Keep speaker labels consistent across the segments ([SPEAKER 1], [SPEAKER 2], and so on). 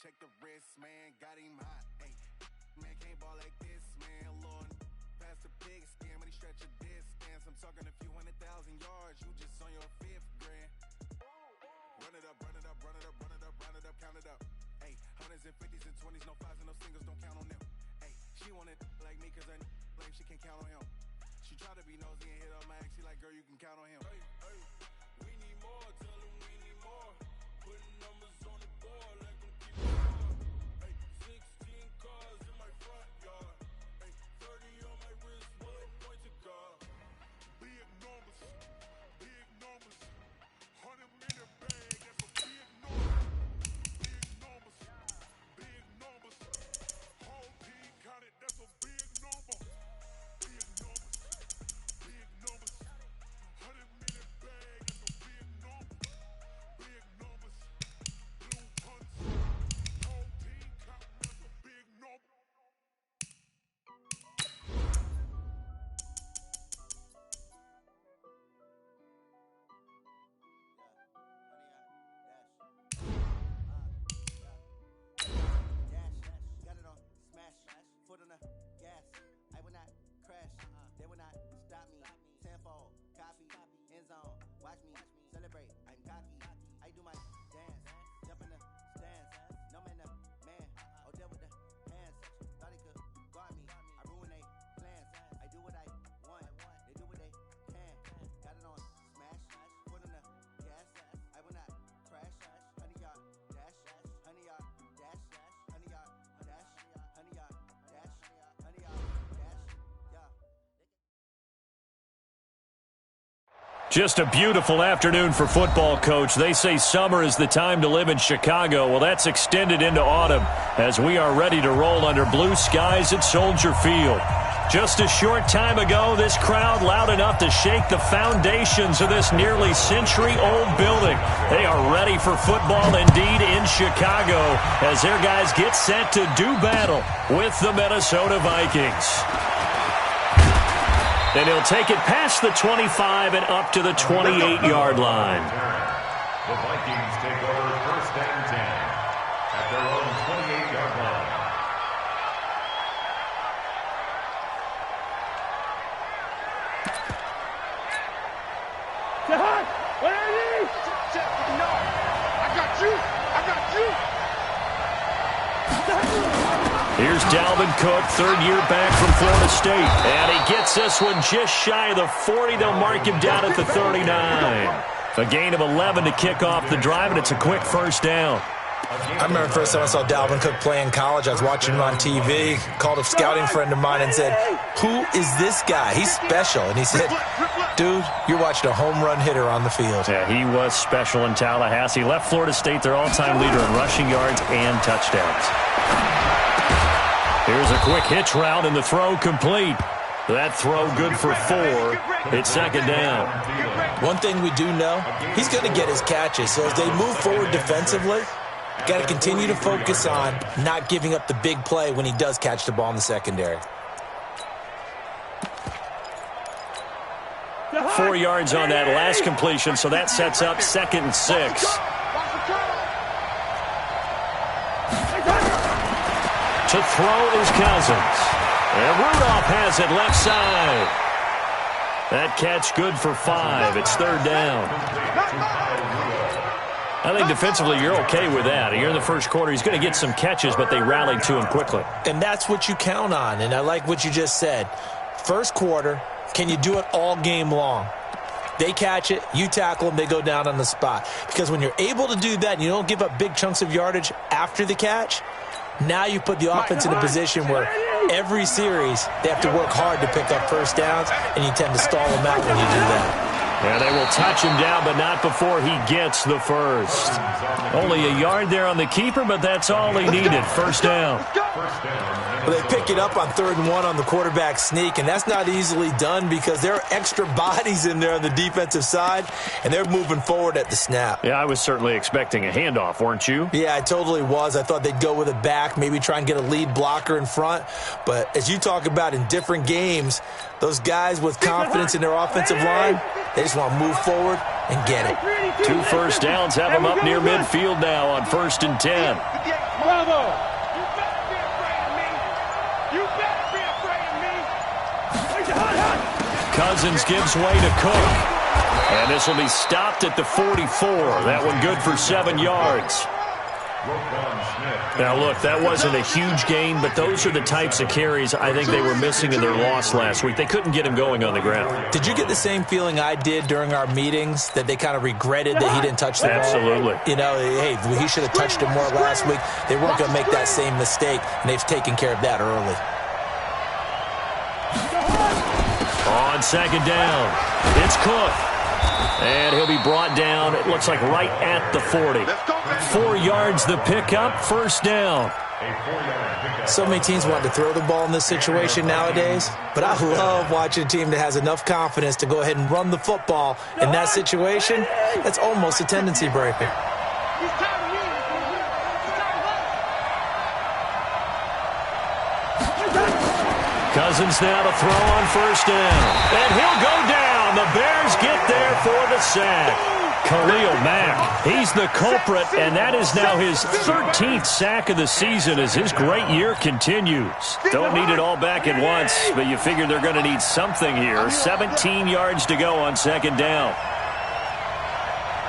[SPEAKER 1] check the wrist, man, got him hot. Hey, man, can't ball like this, man. Lord, pass the pig skin, but he stretch a distance. I'm talking a few 100,000 yards, you just on your 5th grand. Run it up, run it up, run it up, run it up, run it up, count it up. Hey, 100s and 50s and 20s, no 5s and no singles, don't count on them. Hey, she wanted like me cause her like she can count on him. She tried to be nosy and hit up my ex, she like, girl, you can count on him. Hey, hey, we need more, tell them we need more. Putting numbers on the board, like them keep it up. Hey, 16 cars in my front yard. Hey, 30 on my wrist, what a point to God. Big numbers, 100 million bag, that's a big number. Big numbers, whole team counted, that's a big number. Big numbers, 100 million bag, that's a big number. Big numbers, blue punts, whole team counting, that's a big number.
[SPEAKER 2] Got it on smash, foot on the gas. I will not crash, they will not stop me. Tenfold, copy, end zone. Watch me celebrate. I'm cocky. I do my dance, jump in the stands. No man, the man. Oh, deal with the hands. Thought he could guard me. I ruin they plans. I do what I want. They do what they can. Got it on smash, foot on the gas. I will not crash. 100-yard dash, 100-yard dash, 100-yard dash, 100-yard dash, 100-yard dash. Yeah.
[SPEAKER 3] Just a beautiful afternoon for football, Coach. They say summer is the time to live in Chicago. Well, that's extended into autumn as we are ready to roll under blue skies at Soldier Field. Just a short time ago, this crowd loud enough to shake the foundations of this nearly century-old building. They are ready for football indeed in Chicago as their guys get set to do battle with the Minnesota Vikings. And he'll take it past the 25 and up to the 28-yard line.
[SPEAKER 4] The Vikings take over 1st and 10 at their own 28-yard line.
[SPEAKER 1] No, I got you.
[SPEAKER 3] Here's Dalvin Cook, third year back from Florida State. And he gets this one just shy of the 40. They'll mark him down at the 39. A gain of 11 to kick off the drive, and it's a quick first down.
[SPEAKER 5] I remember the first time I saw Dalvin Cook play in college. I was watching him on TV, called a scouting friend of mine and said, "Who is this guy? He's special." And he said, "Dude, you're watching a home run hitter on the field."
[SPEAKER 3] Yeah, he was special in Tallahassee. Left Florida State their all-time leader in rushing yards and touchdowns. Here's a quick hitch route, and the throw complete. That throw good for 4. It's second down.
[SPEAKER 5] One thing we do know, he's going to get his catches. So as they move forward defensively, got to continue to focus on not giving up the big play when he does catch the ball in the secondary.
[SPEAKER 3] 4 yards on that last completion, so that sets up 2nd and 6. To throw is Cousins. And Rudolph has it left side. That catch good for 5. It's 3rd down. I think defensively you're okay with that. Here in the first quarter, he's going to get some catches, but they rallied to him quickly.
[SPEAKER 5] And that's what you count on, and I like what you just said. First quarter, can you do it all game long? They catch it, you tackle them, they go down on the spot. Because when you're able to do that and you don't give up big chunks of yardage after the catch, now you put the offense in a position where every series they have to work hard to pick up first downs, and you tend to stall them out when you do that.
[SPEAKER 3] Yeah, they will touch him down, but not before he gets the first. Only a yard there on the keeper, but that's all he needed. First down.
[SPEAKER 5] Well, they pick it up on 3rd and 1 on the quarterback sneak, and that's not easily done because there are extra bodies in there on the defensive side, and they're moving forward at the snap.
[SPEAKER 3] Yeah, I was certainly expecting a handoff, weren't you?
[SPEAKER 5] Yeah, I totally was. I thought they'd go with a back, maybe try and get a lead blocker in front. But as you talk about in different games, those guys with confidence in their offensive line, they just want to move forward and get it.
[SPEAKER 3] 2 first downs have them up near midfield now on 1st and 10.
[SPEAKER 6] Bravo! You better be afraid of me! You better be afraid of me!
[SPEAKER 3] Cousins gives way to Cook. And this will be stopped at the 44. That one good for 7 yards. Now, look, that wasn't a huge gain, but those are the types of carries I think they were missing in their loss last week. They couldn't get him going on the ground.
[SPEAKER 5] Did you get the same feeling I did during our meetings, that they kind of regretted that he didn't touch the ball?
[SPEAKER 3] Absolutely.
[SPEAKER 5] You know, hey, he should have touched it more last week. They weren't going to make that same mistake, and they've taken care of that early.
[SPEAKER 3] On second down, it's Cook. And he'll be brought down, it looks like right at the 40. 4 yards the pickup, first down.
[SPEAKER 5] So many teams want to throw the ball in this situation nowadays, but I love watching a team that has enough confidence to go ahead and run the football. In that situation, that's almost a tendency breaker.
[SPEAKER 3] Cousins now to throw on first down. And he'll go down. The Bears get there for the sack. Khalil Mack, he's the culprit, and that is now his 13th sack of the season as his great year continues. Don't need it all back at once, but you figure they're going to need something here. 17 yards to go on second down.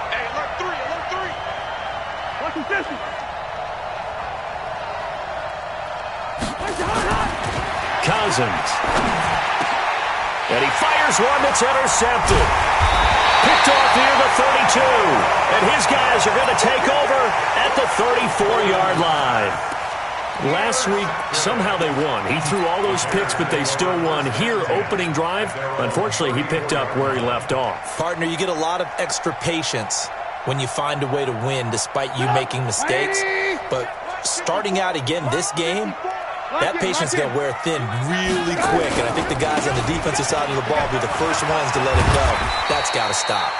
[SPEAKER 6] Hey, alert 3, alert 3. Watch his distance.
[SPEAKER 3] Cousins. And he fires one that's intercepted. Picked off near the 32. And his guys are going to take over at the 34-yard line. Last week, somehow they won. He threw all those picks, but they still won. Here, opening drive, unfortunately, he picked up where he left off.
[SPEAKER 5] Partner, you get a lot of extra patience when you find a way to win despite you making mistakes. But starting out again this game, that patience is going to wear thin really quick, and I think the guys on the defensive side of the ball will be the first ones to let it go. That's got to stop.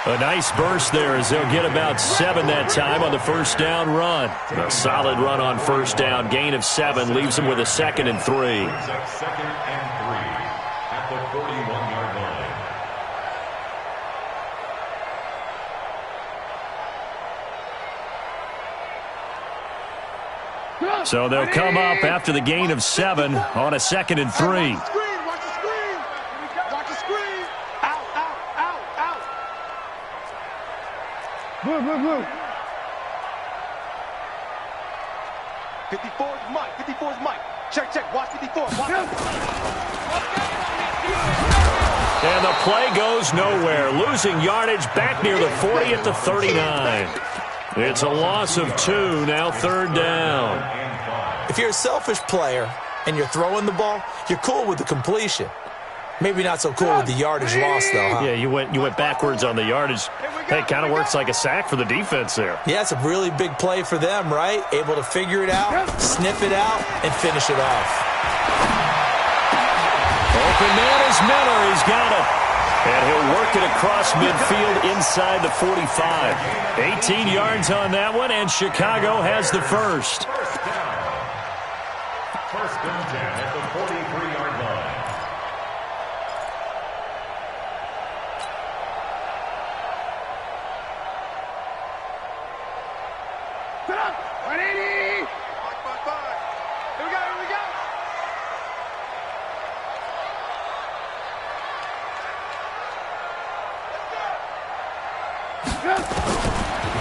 [SPEAKER 3] A nice burst there as they'll get about 7 that time on the first down run. A solid run on first down. Gain of 7 leaves them with a 2nd and 3.
[SPEAKER 4] Second and 3 at the 41-yard line.
[SPEAKER 3] So they'll come up after the gain of 7 on a 2nd and 3.
[SPEAKER 6] Watch the screen, watch the screen. Watch the screen. Out, out, out, out. Move. 54's Mike, 54's Mike. Check, watch 54. Watch.
[SPEAKER 3] And the play goes nowhere. Losing yardage back near the 40 at the 39. It's a loss of 2, now 3rd down.
[SPEAKER 5] If you're a selfish player and you're throwing the ball, you're cool with the completion. Maybe not so cool with the yardage loss, though, huh?
[SPEAKER 3] Yeah, you went backwards on the yardage. Hey, it kind of works like a sack for the defense there.
[SPEAKER 5] Yeah, it's a really big play for them, right? Able to figure it out, sniff it out, and finish it off.
[SPEAKER 3] Open man is Miller. He's got it. And he'll work it across midfield inside the 45. 18 yards on that one, and Chicago has the first.
[SPEAKER 4] First and 10 at the 43-yard line.
[SPEAKER 6] Sit up. 180. 5. Here we go.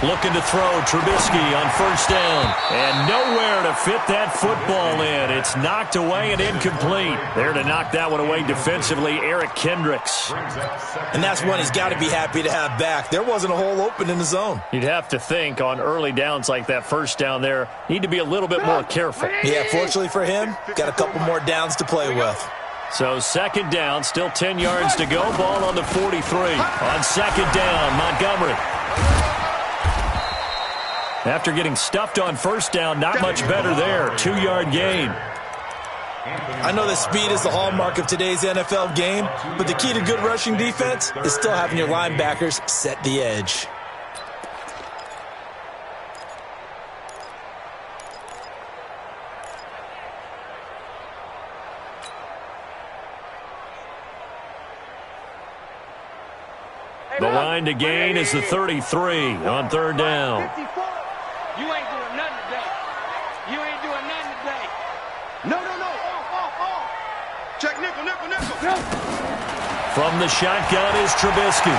[SPEAKER 3] Looking to throw Trubisky on first down. And nowhere to fit that football in. It's knocked away and incomplete. There to knock that one away defensively, Eric Kendricks.
[SPEAKER 5] And that's one he's got to be happy to have back. There wasn't a hole open in the zone.
[SPEAKER 3] You'd have to think on early downs like that first down there, need to be a little bit more careful.
[SPEAKER 5] Yeah, fortunately for him, got a couple more downs to play with.
[SPEAKER 3] So 2nd down, still 10 yards to go. Ball on the 43. On 2nd down, Montgomery. After getting stuffed on first down, not much better there. 2-yard gain.
[SPEAKER 5] I know that speed is the hallmark of today's NFL game, but the key to good rushing defense is still having your linebackers set the edge.
[SPEAKER 3] The line to gain is the 33 on 3rd down.
[SPEAKER 6] You ain't doing nothing today. You ain't doing nothing today.
[SPEAKER 7] No. Off. Check nickel.
[SPEAKER 3] From the shotgun is Trubisky.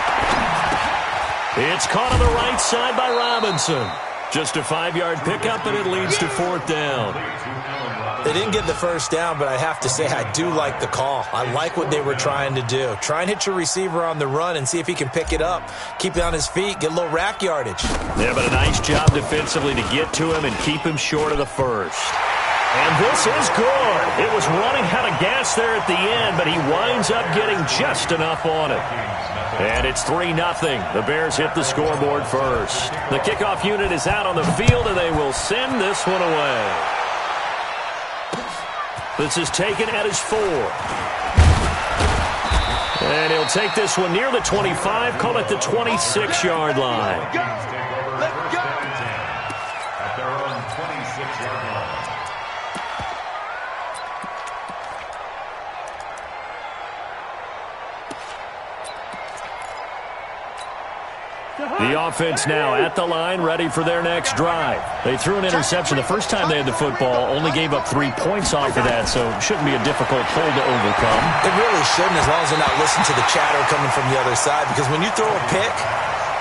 [SPEAKER 3] It's caught on the right side by Robinson. Just a 5-yard pickup, and it leads to 4th down.
[SPEAKER 5] They didn't get the first down, but I have to say I do like the call. I like what they were trying to do. Try and hit your receiver on the run and see if he can pick it up. Keep it on his feet, get a little rack yardage.
[SPEAKER 3] Yeah, but a nice job defensively to get to him and keep him short of the first. And this is good. It was running out of gas there at the end, but he winds up getting just enough on it. And it's 3-0. The Bears hit the scoreboard first. The kickoff unit is out on the field, and they will send this one away. This is taken at his 4. And he'll take this one near the 25, call it the 26-yard line.
[SPEAKER 7] Let's go.
[SPEAKER 4] At their own 26-yard line.
[SPEAKER 3] The offense now at the line, ready for their next drive. They threw an interception the first time they had the football, only gave up 3 points off of that, so it shouldn't be a difficult hole to overcome.
[SPEAKER 5] It really shouldn't, as long as they're not listening to the chatter coming from the other side, because when you throw a pick,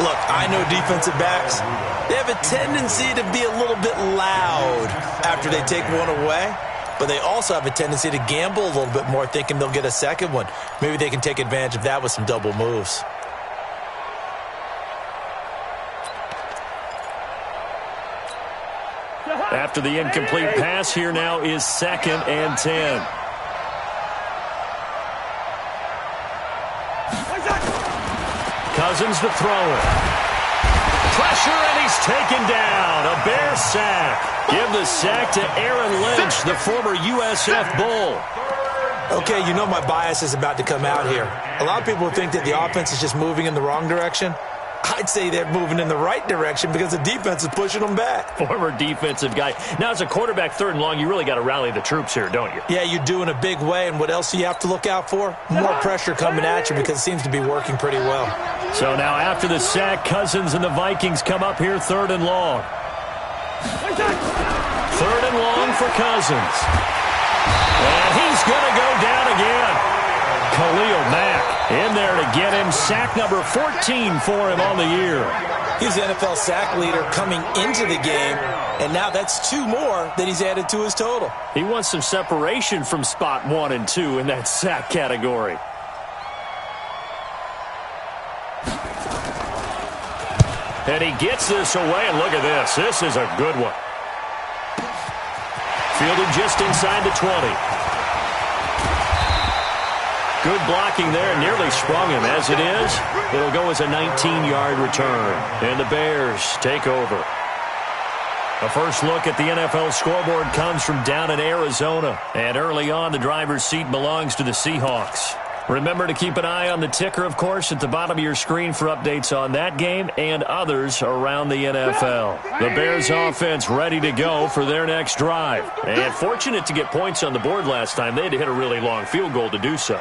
[SPEAKER 5] look, I know defensive backs, they have a tendency to be a little bit loud after they take one away, but they also have a tendency to gamble a little bit more, thinking they'll get a second one. Maybe they can take advantage of that with some double moves.
[SPEAKER 3] After the incomplete pass, here now is 2nd and 10. Cousins to throw it. Pressure, and he's taken down. A Bear sack. Give the sack to Aaron Lynch, the former USF Bull.
[SPEAKER 5] Okay, you know my bias is about to come out here. A lot of people think that the offense is just moving in the wrong direction. I'd say they're moving in the right direction because the defense is pushing them back.
[SPEAKER 3] Former defensive guy. Now, as a quarterback, 3rd and long, you really got to rally the troops here, don't you?
[SPEAKER 5] Yeah, you do in a big way, and what else do you have to look out for? More pressure coming at you because it seems to be working pretty well.
[SPEAKER 3] So now after the sack, Cousins and the Vikings come up here 3rd and long. 3rd and long for Cousins. And he's going to go down again. Khalil Mack in there to get him. Sack number 14 for him on the year.
[SPEAKER 5] He's the NFL sack leader coming into the game, and now that's 2 more that he's added to his total.
[SPEAKER 3] He wants some separation from spot 1 and 2 in that sack category. And he gets this away, and look at this. This is a good one. Fielded just inside the 20. Good blocking there, nearly sprung him. As it is, it'll go as a 19-yard return. And the Bears take over. A first look at the NFL scoreboard comes from down in Arizona. And early on, the driver's seat belongs to the Seahawks. Remember to keep an eye on the ticker, of course, at the bottom of your screen for updates on that game and others around the NFL. The Bears offense ready to go for their next drive. And fortunate to get points on the board last time. They had to hit a really long field goal to do so.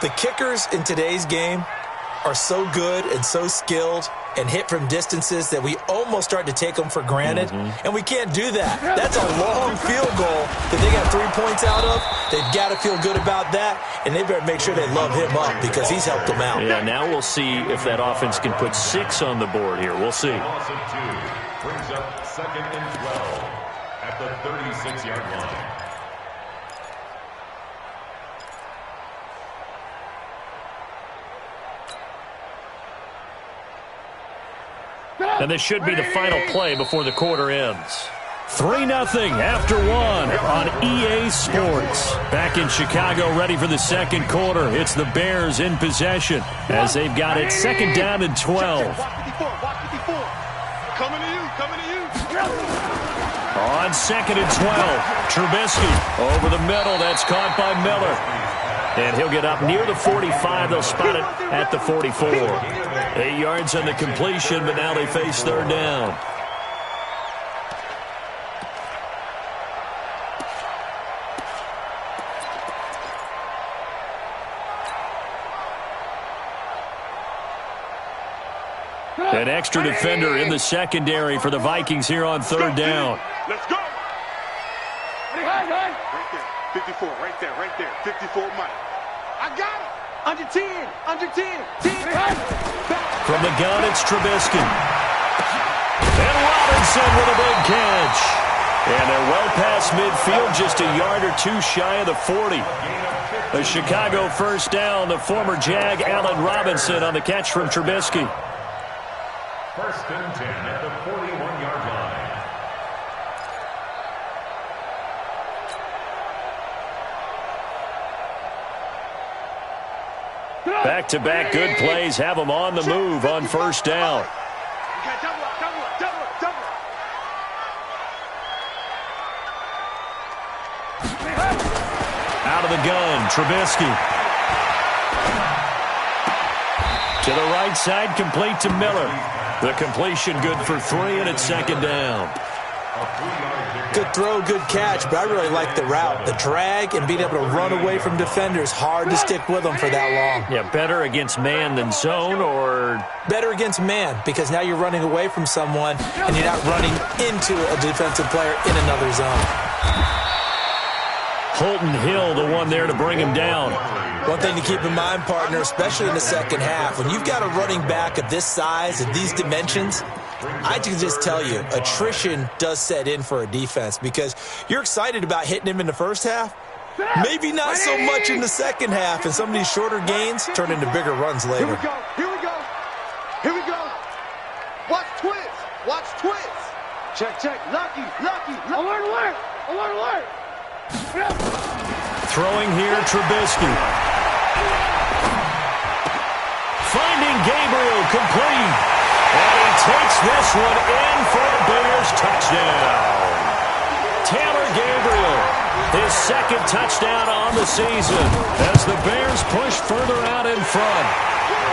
[SPEAKER 5] The kickers in today's game are so good and so skilled and hit from distances that we almost start to take them for granted, and we can't do that. That's a long field goal that they got 3 points out of. They've got to feel good about that, and they better make sure they love him up because he's helped them out.
[SPEAKER 3] Yeah, now we'll see if that offense can put 6 on the board here. We'll see.
[SPEAKER 4] Loss of 2 brings up 2nd and 12 at the 36-yard line.
[SPEAKER 3] And this should be the final play before the quarter ends. 3-0 after 1 on EA Sports. Back in Chicago, ready for the second quarter. It's the Bears in possession as they've got it 2nd down and 12.
[SPEAKER 7] Coming to you.
[SPEAKER 3] On 2nd and 12, Trubisky over the middle. That's caught by Miller. And he'll get up near the 45. They'll spot it at the 44. 8 yards on the completion, but now they face 3rd down. An extra defender in the secondary for the Vikings here on 3rd down.
[SPEAKER 7] Let's go. 54, right there, 54 Mike. I got it. Under 10, 10.
[SPEAKER 3] From the gun, it's Trubisky. And Robinson with a big catch. And they're well past midfield, just a yard or two shy of the 40. A Chicago first down, the former Jag Allen Robinson on the catch from Trubisky.
[SPEAKER 4] First and 10 at the 41-yard line.
[SPEAKER 3] Back-to-back good plays have them on the move on first down. Out of the gun, Trubisky. To the right side, complete to Miller. The completion good for 3, and it's second down.
[SPEAKER 5] Good throw, good catch, but I really like the route. The drag and being able to run away from defenders, hard to stick with them for that long.
[SPEAKER 3] Yeah, better against man than zone, or?
[SPEAKER 5] Better against man, because now you're running away from someone and you're not running into a defensive player in another zone.
[SPEAKER 3] Holton Hill, the one there to bring him down.
[SPEAKER 5] One thing to keep in mind, partner, especially in the second half, when you've got a running back of this size and these dimensions, I can just tell you, attrition does set in for a defense because you're excited about hitting him in the first half. Maybe not so much in the second half, and some of these shorter gains turn into bigger runs later.
[SPEAKER 7] Here we go. Watch twins. Check. Lucky. Alert.
[SPEAKER 3] Throwing here, Trubisky. Finding Gabriel, complete. And he takes this one in for a Bears touchdown. Taylor Gabriel, his second touchdown on the season as the Bears push further out in front.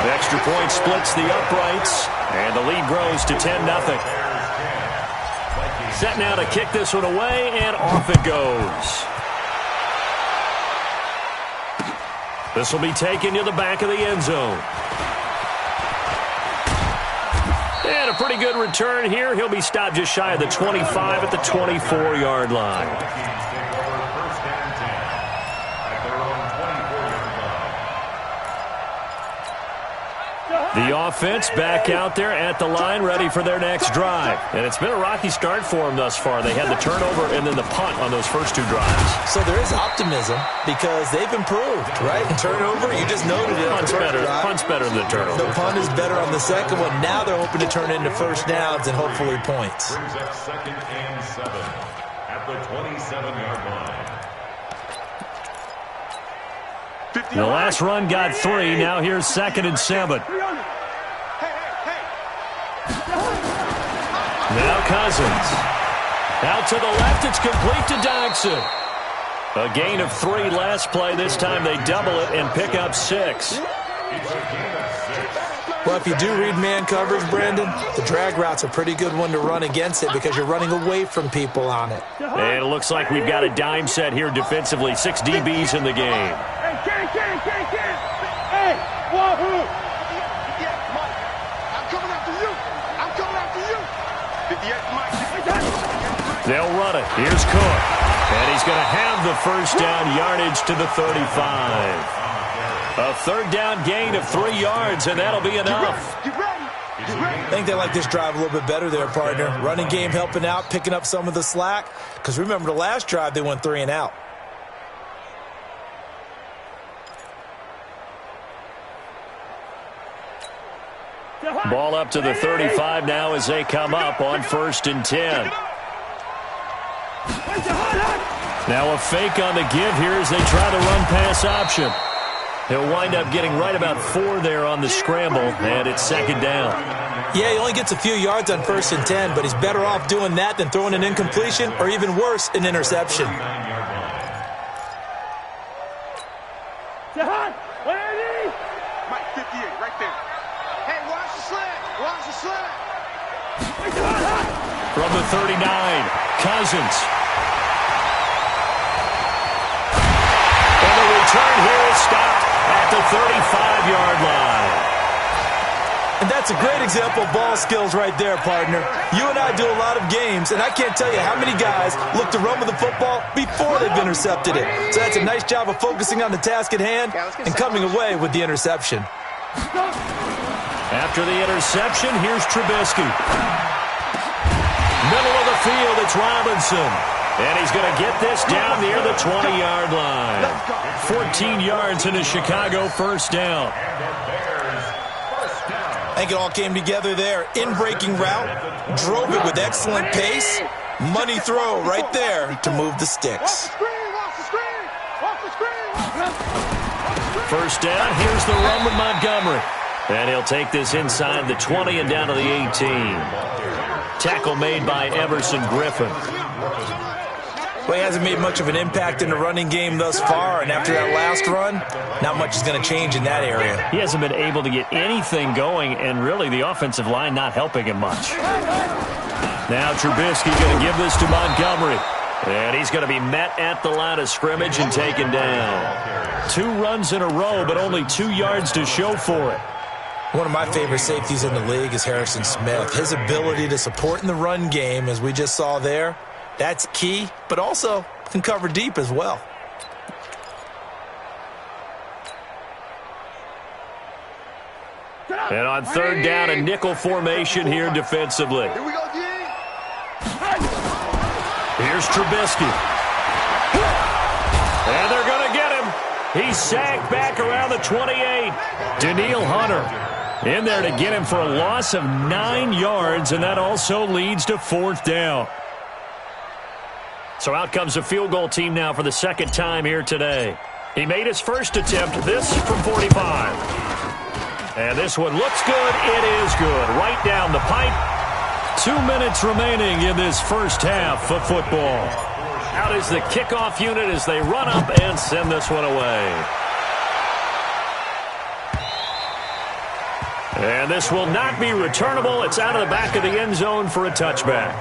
[SPEAKER 3] The extra point splits the uprights, and the lead grows to 10-0. Set now to kick this one away, and off it goes. This will be taken to the back of the end zone. And a pretty good return here. He'll be stopped just shy of the 25 at the 24-yard line. The offense back out there at the line, ready for their next drive. And it's been a rocky start for them thus far. They had the turnover and then the punt on those first two drives.
[SPEAKER 5] So there is optimism because they've improved, right? Turnover, you just noted it.
[SPEAKER 3] Punt's better than the turnover.
[SPEAKER 5] The punt is better on the second one. Now they're hoping to turn into first downs and hopefully points.
[SPEAKER 4] Brings up second and 7 at the 27-yard line.
[SPEAKER 3] The last run got 3. Now here's second and 7. Now Cousins. Out to the left, it's complete to Dodson. A gain of 3 last play. This time they double it and pick up 6.
[SPEAKER 5] Well, if you do read man coverage, Brandon, the drag route's a pretty good one to run against it because you're running away from people on it.
[SPEAKER 3] And it looks like we've got a dime set here defensively. 6 DBs in the game.
[SPEAKER 7] Hey, wahoo! Yeah, Mike. I'm coming after you. 58, Mike.
[SPEAKER 3] They'll run it. Here's Cook. And he's going to have the first down yardage to the 35. A third down gain of 3 yards, and that'll be enough.
[SPEAKER 7] Get ready.
[SPEAKER 5] I think they like this drive a little bit better there, partner. Running game helping out, picking up some of the slack. Because remember, the last drive, they went 3 and out.
[SPEAKER 3] Ball up to the 35 now as they come up on first and 10. Now a fake on the give here as they try the run-pass option. He'll wind up getting right about 4 there on the scramble, and it's second down.
[SPEAKER 5] Yeah, he only gets a few yards on first and 10, but he's better off doing that than throwing an incompletion or even worse, an interception.
[SPEAKER 7] Mike, 58, right there. Hey, watch the slant.
[SPEAKER 3] From the 39, Cousins. And the return here is stopped at the 35-yard line.
[SPEAKER 5] And that's a great example of ball skills right there, partner. You and I do a lot of games, and I can't tell you how many guys look to run with the football before they've intercepted it. So that's a nice job of focusing on the task at hand and coming away with the interception.
[SPEAKER 3] After the interception, here's Trubisky. Middle of the field, it's Robinson. And he's going to get this down near the 20-yard line. 14 yards into Chicago, first down.
[SPEAKER 5] I think it all came together there. In-breaking route, drove it with excellent pace. Money throw right there to move the sticks.
[SPEAKER 3] First down, here's the run with Montgomery. And he'll take this inside the 20 and down to the 18. Tackle made by Everson Griffin.
[SPEAKER 5] Well, he hasn't made much of an impact in the running game thus far, and after that last run, not much is going to change in that area.
[SPEAKER 3] He hasn't been able to get anything going, and really the offensive line not helping him much. Now Trubisky going to give this to Montgomery. And he's going to be met at the line of scrimmage and taken down. 2 runs in a row, but only 2 yards to show for it.
[SPEAKER 5] One of my favorite safeties in the league is Harrison Smith. His ability to support in the run game, as we just saw there, that's key, but also can cover deep as well.
[SPEAKER 3] And on third down, a nickel formation here defensively.
[SPEAKER 7] Here we go, D.
[SPEAKER 3] Here's Trubisky. And they're going to get him. He's sacked back around the 28. Danielle Hunter in there to get him for a loss of 9 yards, and that also leads to fourth down. So out comes a field goal team now for the second time here today. He made his first attempt, this from 45. And this one looks good. It is good. Right down the pipe. 2 minutes remaining in this first half of football. Out is the kickoff unit as they run up and send this one away. And this will not be returnable. It's out of the back of the end zone for a touchback.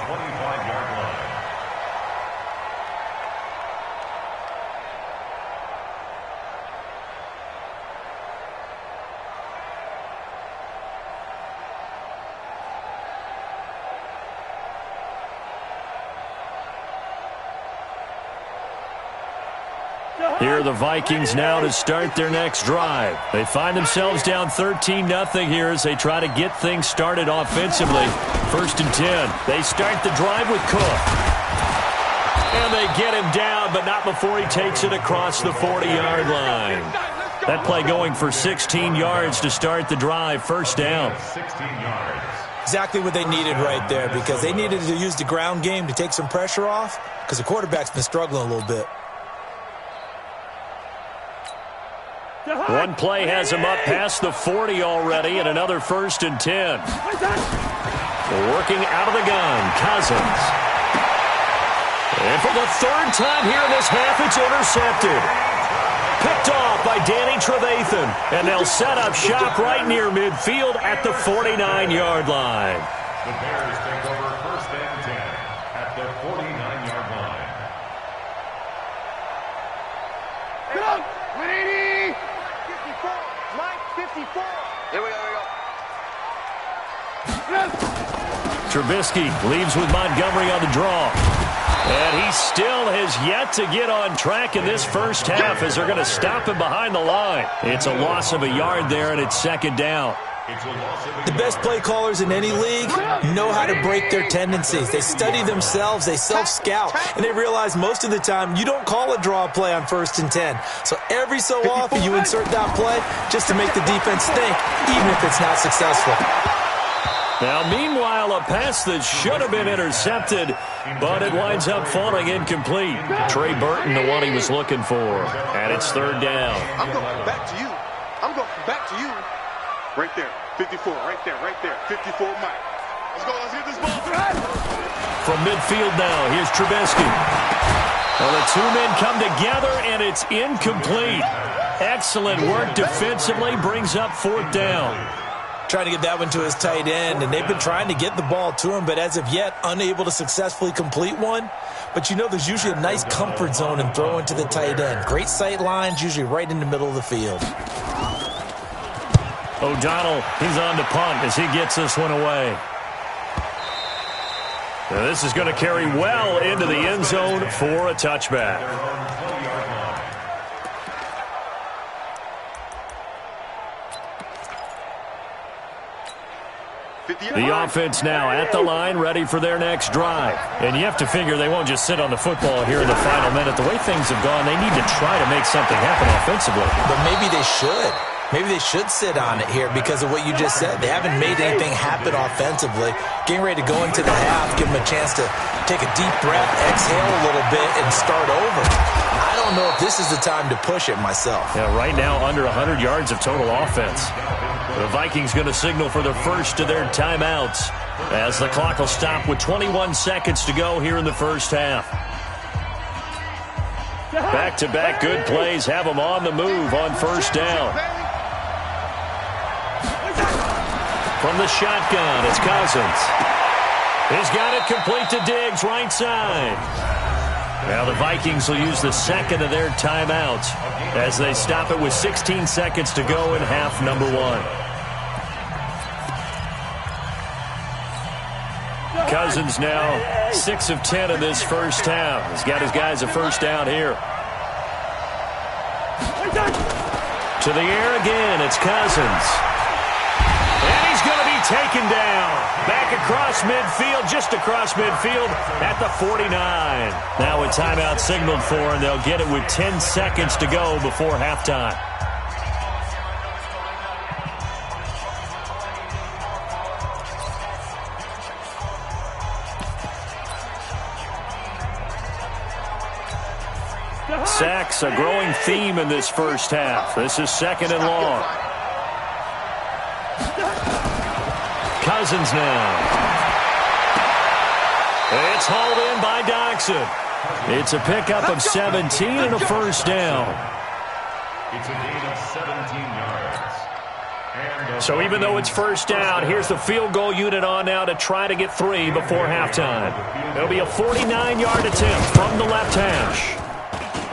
[SPEAKER 3] Here are the Vikings now to start their next drive. They find themselves down 13-0 here as they try to get things started offensively. First and 10. They start the drive with Cook. And they get him down, but not before he takes it across the 40-yard line. That play going for 16 yards to start the drive. First down.
[SPEAKER 4] 16 yards.
[SPEAKER 5] Exactly what they needed right there, because they needed to use the ground game to take some pressure off, because the quarterback's been struggling a little bit.
[SPEAKER 3] One play has him up past the 40 already, and another first and 10. Working out of the gun, Cousins. And for the third time here in this half, it's intercepted. Picked off by Danny Trevathan, and they'll set up shop right near midfield at the 49-yard line.
[SPEAKER 4] The Bears take over first and 10 at the 49-yard line.
[SPEAKER 7] Get up! 180! 54! Mike, 54! Here we go,
[SPEAKER 3] Trubisky leaves with Montgomery on the draw. And he still has yet to get on track in this first half as they're going to stop him behind the line. It's a loss of a yard there, and it's second down.
[SPEAKER 5] The best play callers in any league know how to break their tendencies. They study themselves, they self-scout, and they realize most of the time you don't call a draw play on first and 10. So every so often you insert that play just to make the defense think, even if it's not successful.
[SPEAKER 3] Now, meanwhile, a pass that should have been intercepted, but it winds up falling incomplete. Trey Burton, the one he was looking for, and it's third down.
[SPEAKER 7] I'm going back to you. I'm going back to you. Right there. 54. Right there. Right there. 54, Mike. Let's go. Let's get this ball.
[SPEAKER 3] From midfield now, here's Trubisky. Well, the two men come together, and it's incomplete. Excellent work defensively, brings up fourth down.
[SPEAKER 5] Trying to get that one to his tight end, and they've been trying to get the ball to him, but as of yet, unable to successfully complete one. But you know there's usually a nice comfort zone in throwing to the tight end. Great sight lines, usually right in the middle of the field.
[SPEAKER 3] O'Donnell, he's on to punt as he gets this one away. Now this is going to carry well into the end zone for a touchback. The offense now at the line, ready for their next drive. And you have to figure they won't just sit on the football here in the final minute. The way things have gone, they need to try to make something happen offensively.
[SPEAKER 5] But maybe they should. Maybe they should sit on it here because of what you just said. They haven't made anything happen offensively. Getting ready to go into the half, give them a chance to take a deep breath, exhale a little bit, and start over. I don't know if this is the time to push it myself.
[SPEAKER 3] Yeah, right now under 100 yards of total offense. The Vikings going to signal for the first of their timeouts as the clock will stop with 21 seconds to go here in the first half. Back-to-back good plays have them on the move on first down. From the shotgun, it's Cousins. He's got it complete to Diggs, right side. Now the Vikings will use the second of their timeouts as they stop it with 16 seconds to go in half number one. Cousins now 6 of 10 in this first half. He's got his guys a first down here. To the air again, it's Cousins. And he's going to be taken down. Back across midfield, just across midfield at the 49. Now a timeout signaled for, and they'll get it with 10 seconds to go before halftime. Sacks, a growing theme in this first half. This is second and long. Cousins now. It's hauled in by Doxson. It's a pickup of 17 and a first down.
[SPEAKER 4] It's a gain of 17 yards.
[SPEAKER 3] So even though it's first down, here's the field goal unit on now to try to get 3 before halftime. It'll be a 49-yard attempt from the left hash.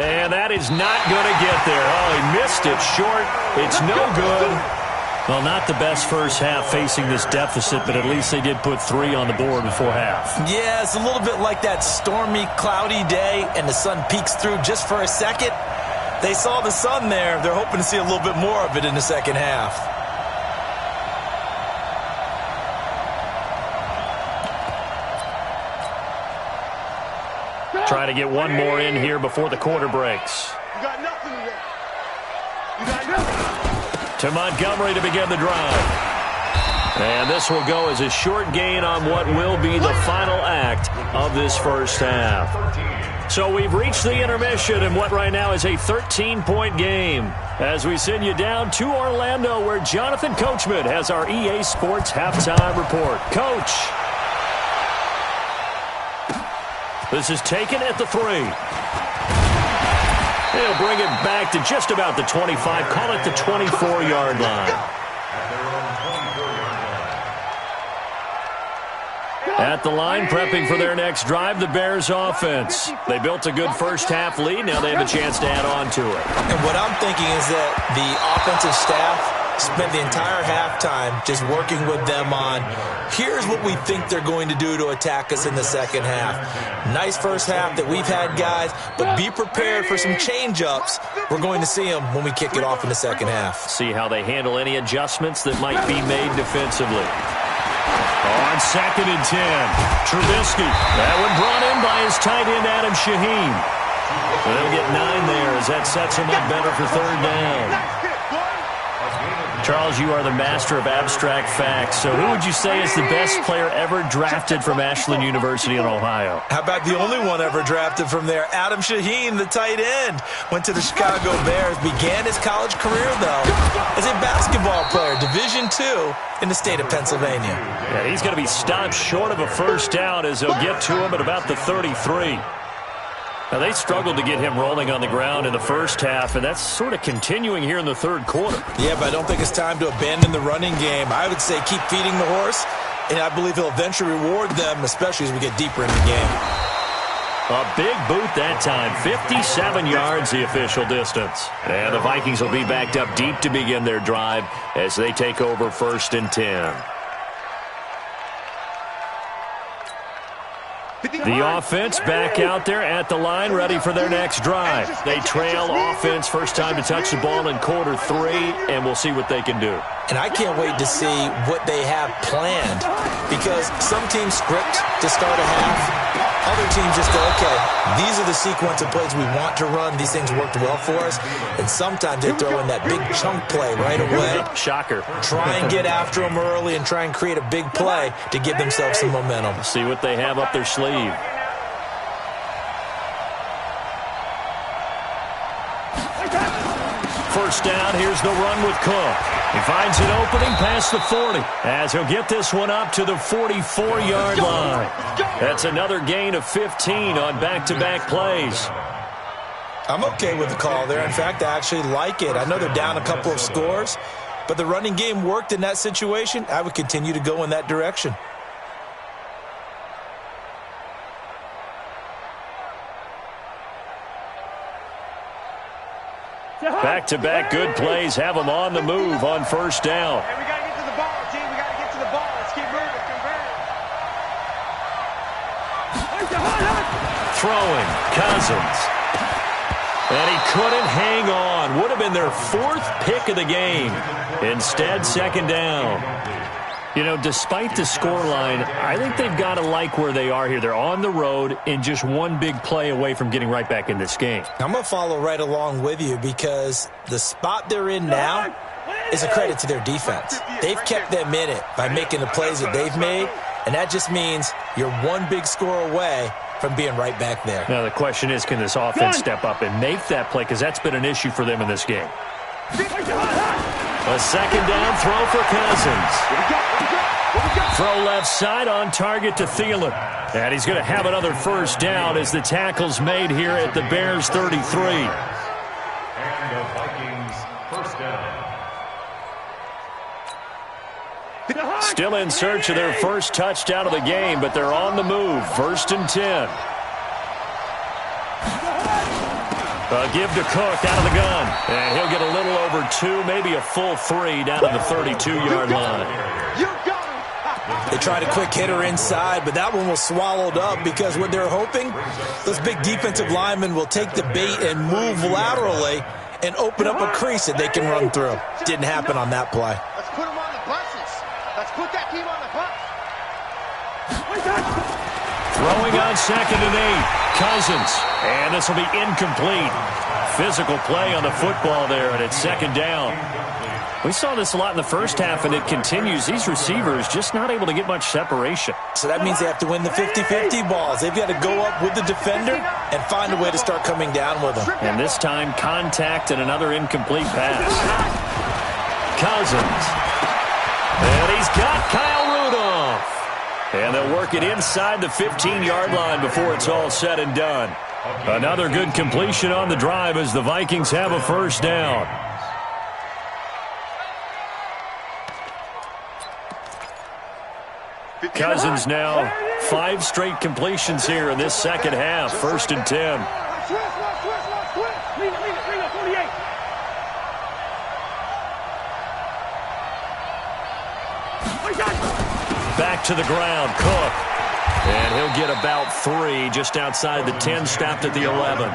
[SPEAKER 3] And that is not going to get there. Oh, he missed it short. It's no good. Well, not the best first half facing this deficit, but at least they did put 3 on the board before half.
[SPEAKER 5] Yeah, it's a little bit like that stormy, cloudy day, and the sun peeks through just for a second. They saw the sun there. They're hoping to see a little bit more of it in the second half.
[SPEAKER 3] Try to get one more in here before the quarter breaks.
[SPEAKER 7] You got nothing today. You got nothing.
[SPEAKER 3] To Montgomery to begin the drive. And this will go as a short gain on what will be the final act of this first half. So we've reached the intermission in what right now is a 13-point game as we send you down to Orlando where Jonathan Coachman has our EA Sports halftime report. Coach. This is taken at the 3. They'll bring it back to just about the 25. Call it the 24-yard line. At the line, prepping for their next drive, the Bears offense. They built a good first-half lead. Now they have a chance to add on to it.
[SPEAKER 5] And what I'm thinking is that the offensive staff spent the entire halftime just working with them on, here's what we think they're going to do to attack us in the second half. Nice first half that we've had, guys, but be prepared for some change-ups. We're going to see them when we kick it off in the second half.
[SPEAKER 3] See how they handle any adjustments that might be made defensively. On 2nd and 10, Trubisky. That one brought in by his tight end, Adam Shaheen. They'll get 9 there as that sets them up better for third down. Charles, you are the master of abstract facts. So who would you say is the best player ever drafted from Ashland University in Ohio?
[SPEAKER 5] How about the only one ever drafted from there? Adam Shaheen, the tight end. Went to the Chicago Bears. Began his college career, though, as a basketball player, Division II in the state of Pennsylvania.
[SPEAKER 3] Yeah, he's going to be stopped short of a first down as they'll get to him at about the 33. Now, they struggled to get him rolling on the ground in the first half, and that's sort of continuing here in the third quarter.
[SPEAKER 5] Yeah, but I don't think it's time to abandon the running game. I would say keep feeding the horse, and I believe he'll eventually reward them, especially as we get deeper in the game.
[SPEAKER 3] A big boot that time. 57 yards the official distance. And the Vikings will be backed up deep to begin their drive as they take over 1st and 10. The offense back out there at the line, ready for their next drive. They trail offense, first time to touch the ball in quarter 3, and we'll see what they can do.
[SPEAKER 5] And I can't wait to see what they have planned, because some teams script to start a half. Other teams just go, okay, these are the sequence of plays we want to run. These things worked well for us. And sometimes they throw in that big chunk play right away.
[SPEAKER 3] Shocker.
[SPEAKER 5] Try and get after them early and try and create a big play to give themselves some momentum.
[SPEAKER 3] See what they have up their sleeve. First down, here's the run with Cook. He finds an opening past the 40 as he'll get this one up to the 44-yard line. That's another gain of 15 on back-to-back plays.
[SPEAKER 5] I'm okay with the call there. In fact, I actually like it. I know they're down a couple of scores, but the running game worked in that situation. I would continue to go in that direction.
[SPEAKER 3] Back-to-back good plays have them on the move on first down.
[SPEAKER 6] Hey, we got to get to the ball, team. We got to get to the ball. Let's keep moving.
[SPEAKER 3] Throwing, Cousins. And he couldn't hang on. Would have been their 4th pick of the game. Instead, second down. You know, despite the scoreline, I think they've got to like where they are here. They're on the road and just one big play away from getting right back in this game.
[SPEAKER 5] I'm going to follow right along with you because the spot they're in now is a credit to their defense. They've kept them in it by making the plays that they've made, and that just means you're one big score away from being right back there.
[SPEAKER 3] Now, the question is, can this offense step up and make that play? Because that's been an issue for them in this game. A second down throw for Cousins. Throw left side on target to Thielen. And he's going to have another first down as the tackle's made here at the Bears 33.
[SPEAKER 4] And the Vikings first down.
[SPEAKER 3] Still in search of their first touchdown of the game, but they're on the move. 1st and 10. Give to Cook out of the gun. And he'll get a little over 2, maybe a full 3 down to the 32-yard line.
[SPEAKER 5] They tried a quick hitter inside, but that one was swallowed up because what they're hoping, those big defensive linemen will take the bait and move laterally and open up a crease that they can run through. Didn't happen on that play.
[SPEAKER 7] Let's put them on the buses. Let's put that team on the bus.
[SPEAKER 3] Throwing on 2nd and 8. Cousins. And this will be incomplete. Physical play on the football there, and it's 2nd down. We saw this a lot in the first half, and it continues. These receivers just not able to get much separation.
[SPEAKER 5] So that means they have to win the 50-50 balls. They've got to go up with the defender and find a way to start coming down with them.
[SPEAKER 3] And this time, contact and another incomplete pass. Cousins. And he's got Kyle Rudolph. And they'll work it inside the 15-yard line before it's all said and done. Another good completion on the drive as the Vikings have a first down. Cousins now 5 straight completions here in this second half. 1st and 10. Back to the ground, Cook. And he'll get about 3 just outside the 10, stopped at the 11.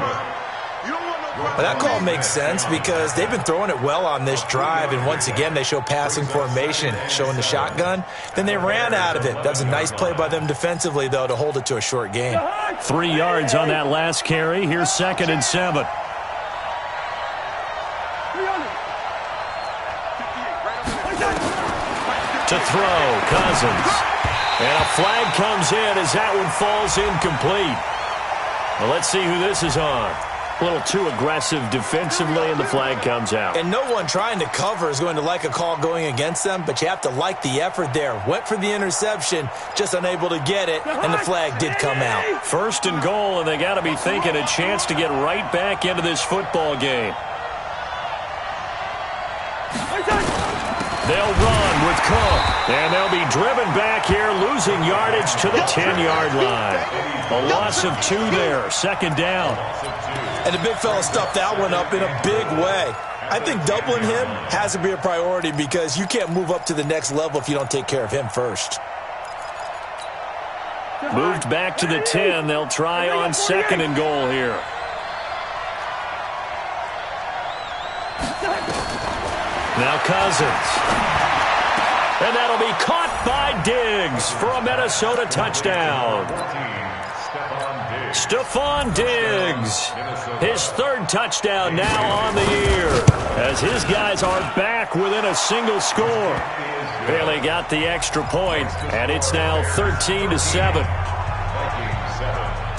[SPEAKER 5] Well, that call makes sense because they've been throwing it well on this drive, and once again they show passing formation, showing the shotgun. Then they ran out of it. That was a nice play by them defensively, though, to hold it to a short gain.
[SPEAKER 3] 3 yards on that last carry. Here's 2nd and 7. To throw, Cousins. And a flag comes in as that one falls incomplete. Well, let's see who this is on. A little too aggressive defensively, and the flag comes out.
[SPEAKER 5] And no one trying to cover is going to like a call going against them, but you have to like the effort there. Went for the interception, just unable to get it, and the flag did come out.
[SPEAKER 3] 1st and goal, and they got to be thinking a chance to get right back into this football game. They'll run with Cook, and they'll be driven back here, losing yardage to the 10-yard line. A loss of 2 there, second down.
[SPEAKER 5] And the big fella stuffed that one up in a big way. I think doubling him has to be a priority because you can't move up to the next level if you don't take care of him first.
[SPEAKER 3] Moved back to the 10. They'll try on second and goal here. Now Cousins. And that'll be caught by Diggs for a Minnesota touchdown. Stephon Diggs, his 3rd touchdown now on the year, as his guys are back within a single score. Bailey got the extra point, and it's now 13-7.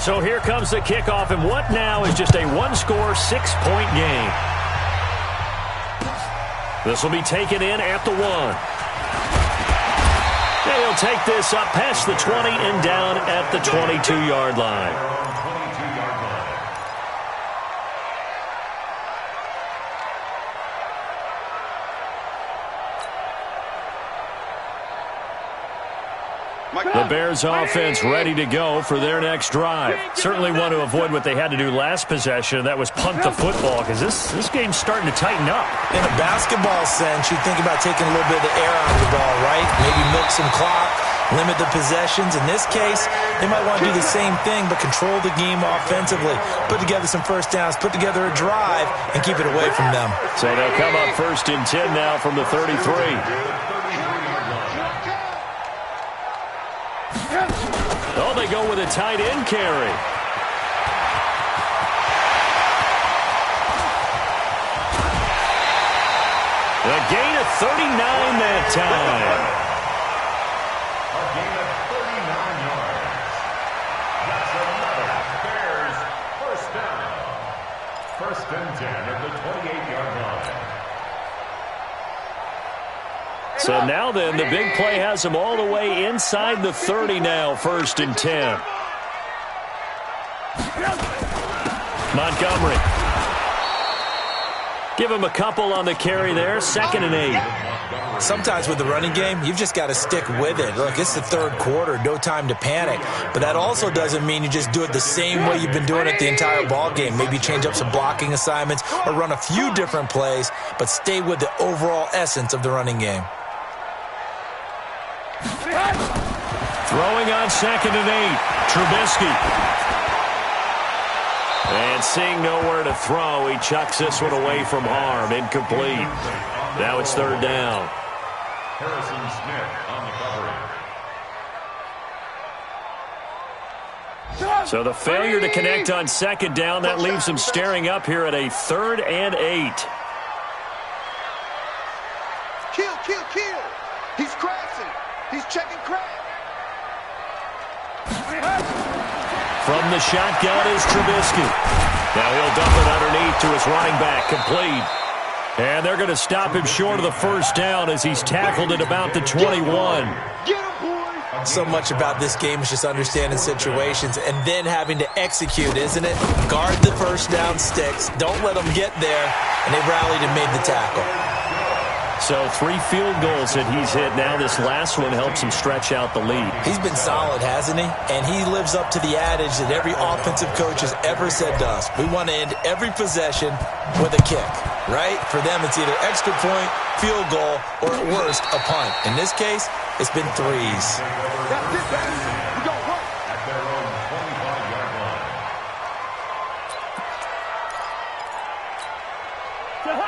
[SPEAKER 3] So here comes the kickoff, and what now is just a one-score, 6-point game. This will be taken in at the 1. And he'll take this up past the 20 and down at the 22-yard line. The Bears offense ready to go for their next drive. Certainly want to avoid what they had to do last possession. That was punt the football, because this game's starting to tighten up.
[SPEAKER 5] In a basketball sense, you think about taking a little bit of the air out of the ball, right? Maybe milk some clock, limit the possessions. In this case, they might want to do the same thing, but control the game offensively. Put together some first downs, put together a drive, and keep it away from them.
[SPEAKER 3] So they'll come up 1st and 10 now from the 33. Oh, they go with a tight end carry. A gain of 39 that time.
[SPEAKER 4] A gain of 39 yards. That's another Bears first down. 1st and 10 at the 28-yard line.
[SPEAKER 3] So now then, the big play has them all the way inside the 30 now, 1st and 10. Montgomery. Give him a couple on the carry there, 2nd and 8.
[SPEAKER 5] Sometimes with the running game, you've just got to stick with it. Look, it's the 3rd quarter, no time to panic. But that also doesn't mean you just do it the same way you've been doing it the entire ball game. Maybe change up some blocking assignments or run a few different plays, but stay with the overall essence of the running game.
[SPEAKER 3] Throwing on 2nd and 8, Trubisky. And seeing nowhere to throw, he chucks this one away from harm. Incomplete. Now it's 3rd down.
[SPEAKER 4] Harrison Smith on the coverage.
[SPEAKER 3] So the failure to connect on 2nd down, that leaves him staring up here at a 3rd and 8.
[SPEAKER 7] Kill. He's crashing. He's checking crack.
[SPEAKER 3] From the shotgun is Trubisky. Now he'll dump it underneath to his running back, complete. And they're going to stop him short of the 1st down as he's tackled at about the 21.
[SPEAKER 5] So much about this game is just understanding situations and then having to execute, isn't it? Guard the first down sticks. Don't let them get there. And they rallied and made the tackle.
[SPEAKER 3] So 3 field goals that he's hit now. This last one helps him stretch out the lead.
[SPEAKER 5] He's been solid, hasn't he? And he lives up to the adage that every offensive coach has ever said to us. We want to end every possession with a kick, right? For them, it's either extra point, field goal, or at worst, a punt. In this case, it's been 3s.
[SPEAKER 4] At their own 25-yard line.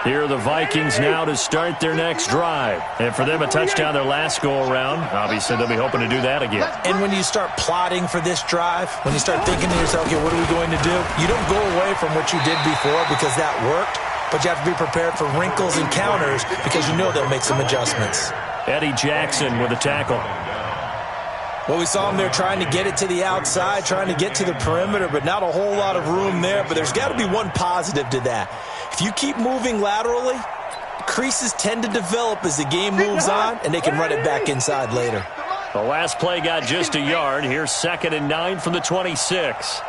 [SPEAKER 3] Here are the Vikings now to start their next drive. And for them, a touchdown their last go-around. Obviously, they'll be hoping to do that again.
[SPEAKER 5] And when you start plotting for this drive, when you start thinking to yourself, okay, what are we going to do? You don't go away from what you did before because that worked, but you have to be prepared for wrinkles and counters because you know they'll make some adjustments.
[SPEAKER 3] Eddie Jackson with a tackle.
[SPEAKER 5] Well, we saw him there trying to get it to the outside, trying to get to the perimeter, but not a whole lot of room there. But there's got to be one positive to that. If you keep moving laterally, creases tend to develop as the game moves on, and they can run it back inside later.
[SPEAKER 3] The last play got just a yard. Here's 2nd and 9 from the 26.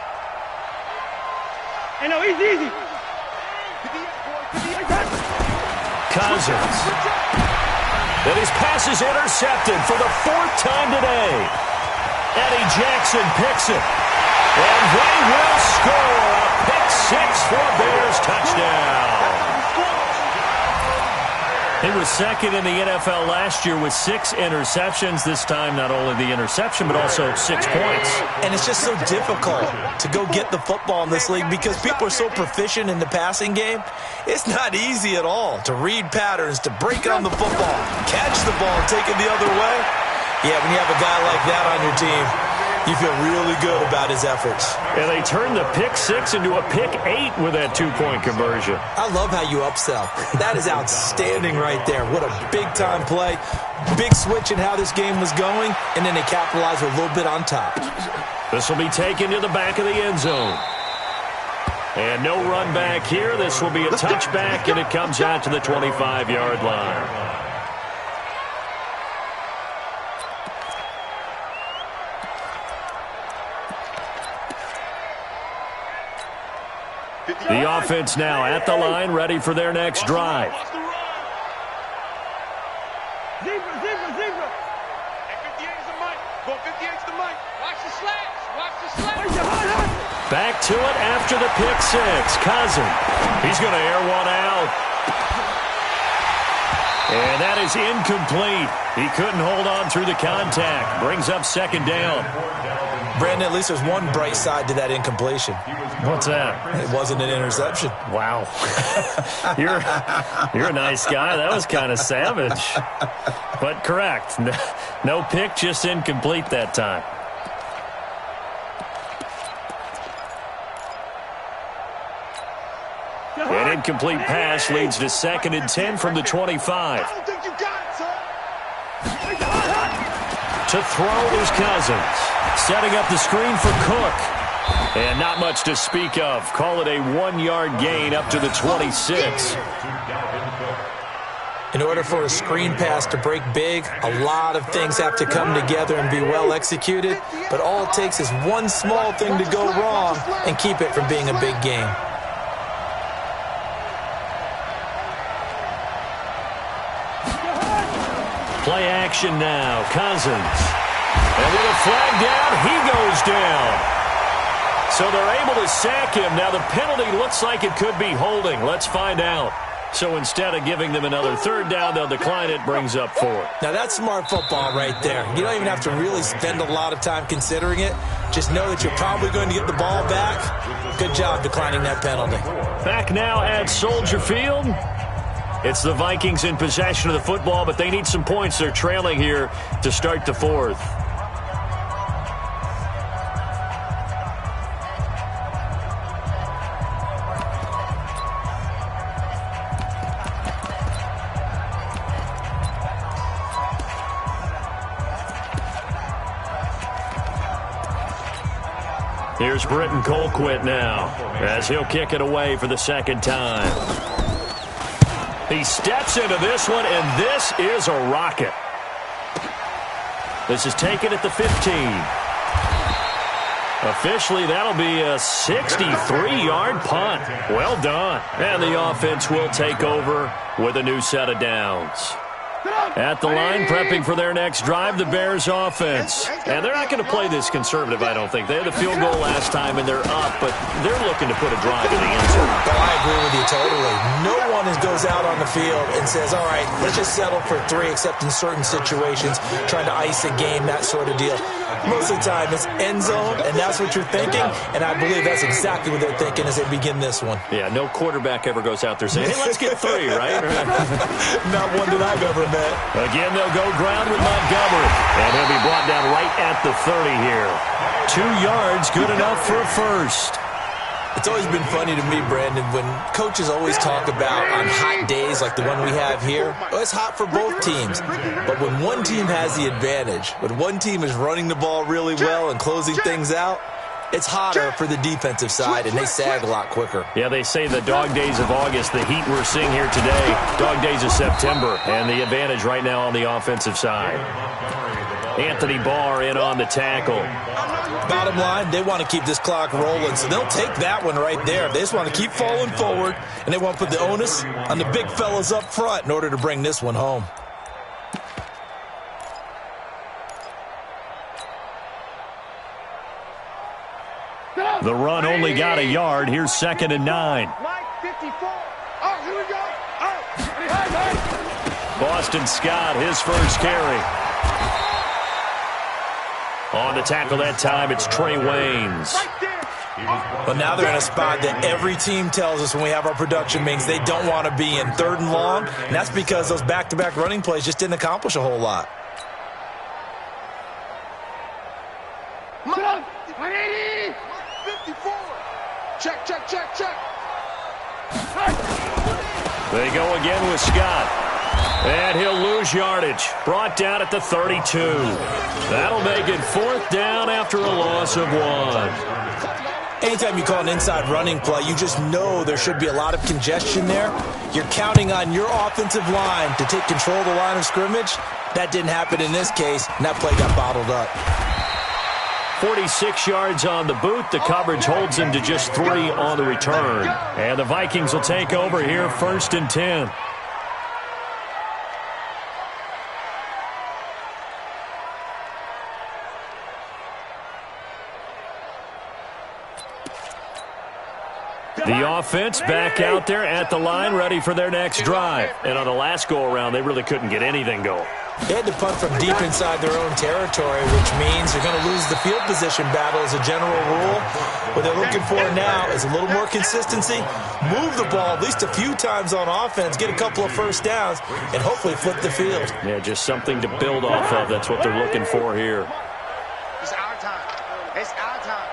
[SPEAKER 6] Hey, no, easy.
[SPEAKER 3] Cousins. And his pass is intercepted for the 4th time today. Eddie Jackson picks it. And they will score a pick 6 for a Bears touchdown. He was second in the NFL last year with 6 interceptions. This time, not only the interception, but also 6 points.
[SPEAKER 5] And it's just so difficult to go get the football in this league because people are so proficient in the passing game. It's not easy at all to read patterns, to break on the football, catch the ball, and take it the other way. Yeah, when you have a guy like that on your team, you feel really good about his efforts.
[SPEAKER 3] And they turned the pick 6 into a pick 8 with that 2-point conversion.
[SPEAKER 5] I love how you upsell. That is outstanding right there. What a big-time play. Big switch in how this game was going, and then they capitalized a little bit on top.
[SPEAKER 3] This will be taken to the back of the end zone. And no run back here. This will be a touchback, and it comes out to the 25-yard line. The offense now at the line, ready for their next drive.
[SPEAKER 6] Zebra, zebra, zebra. And 58 is the mic. Go 58 is the mic. Watch the slats. Watch the slats.
[SPEAKER 3] Back to it after the pick 6. Cousins. He's going to air one out. And that is incomplete. He couldn't hold on through the contact. Brings up 2nd down.
[SPEAKER 5] Brandon, at least there's one bright side to that incompletion.
[SPEAKER 3] What's that?
[SPEAKER 5] It wasn't an interception.
[SPEAKER 3] Wow. You're a nice guy. That was kind of savage. But correct. No pick, just incomplete that time. An incomplete pass leads to 2nd and 10 from the 25.
[SPEAKER 6] I don't think you got it, son.
[SPEAKER 3] To throw is Cousins. Setting up the screen for Cook. And not much to speak of. Call it a 1-yard gain up to the 26.
[SPEAKER 5] In order for a screen pass to break big, a lot of things have to come together and be well executed. But all it takes is one small thing to go wrong and keep it from being a big game.
[SPEAKER 3] Play action now. Cousins. And with a flag down, he goes down. So they're able to sack him. Now the penalty looks like it could be holding. Let's find out. So instead of giving them another 3rd down, they'll decline it. Brings up 4th.
[SPEAKER 5] Now that's smart football right there. You don't even have to really spend a lot of time considering it. Just know that you're probably going to get the ball back. Good job declining that penalty.
[SPEAKER 3] Back now at Soldier Field. It's the Vikings in possession of the football, but they need some points. They're trailing here to start the 4th. Here's Britton Colquitt now as he'll kick it away for the 2nd time. He steps into this one, and this is a rocket. This is taken at the 15. Officially, that'll be a 63-yard punt. Well done. And the offense will take over with a new set of downs. At the line, prepping for their next drive, the Bears offense. And they're not going to play this conservative, I don't think. They had the field goal last time, and they're up, but they're looking to put a drive in the end zone.
[SPEAKER 5] Oh, I agree with you totally. No one goes out on the field and says, all right, let's just settle for 3, except in certain situations, trying to ice a game, that sort of deal. Most of the time, it's end zone, and that's what you're thinking, and I believe that's exactly what they're thinking as they begin this one.
[SPEAKER 3] Yeah, no quarterback ever goes out there saying, hey, let's get 3, right?
[SPEAKER 5] Not one that I've ever met.
[SPEAKER 3] Again, they'll go ground with Montgomery, and he'll be brought down right at the 30 here. 2 yards, good enough for a first.
[SPEAKER 5] It's always been funny to me, Brandon, when coaches always talk about on hot days like the one we have here, well, it's hot for both teams. But when one team has the advantage, when one team is running the ball really well and closing things out, it's hotter for the defensive side, and they sag a lot quicker.
[SPEAKER 3] Yeah, they say the dog days of August, the heat we're seeing here today, dog days of September, and the advantage right now on the offensive side. Anthony Barr in on the tackle.
[SPEAKER 5] Bottom line, they want to keep this clock rolling, so they'll take that one right there. They just want to keep falling forward, and they want to put the onus on the big fellas up front in order to bring this one home.
[SPEAKER 3] The run only got a yard. Here's 2nd and 9.
[SPEAKER 6] Mike, 54. Oh, here we go.
[SPEAKER 3] Boston Scott, his first carry. On the tackle that time, it's Trey Waynes.
[SPEAKER 5] But now they're in a spot that every team tells us when we have our production meetings they don't want to be in, 3rd and long. And that's because those back-to-back running plays just didn't accomplish a whole lot.
[SPEAKER 6] Mike, 54. Check, check, check, check.
[SPEAKER 3] They go again with Scott. And he'll lose yardage. Brought down at the 32. That'll make it 4th down after a loss of 1.
[SPEAKER 5] Anytime you call an inside running play, you just know there should be a lot of congestion there. You're counting on your offensive line to take control of the line of scrimmage. That didn't happen in this case, and that play got bottled up.
[SPEAKER 3] 46 yards on the boot. The coverage holds him to just 3 on the return. And the Vikings will take over here, 1st and 10. The offense back out there at the line, ready for their next drive. And on the last go-around, they really couldn't get anything going.
[SPEAKER 5] They had to punt from deep inside their own territory, which means they're going to lose the field position battle as a general rule. What they're looking for now is a little more consistency, move the ball at least a few times on offense, get a couple of first downs, and hopefully flip the field.
[SPEAKER 3] Yeah, just something to build off of. That's what they're looking for here.
[SPEAKER 6] It's our time. It's our time.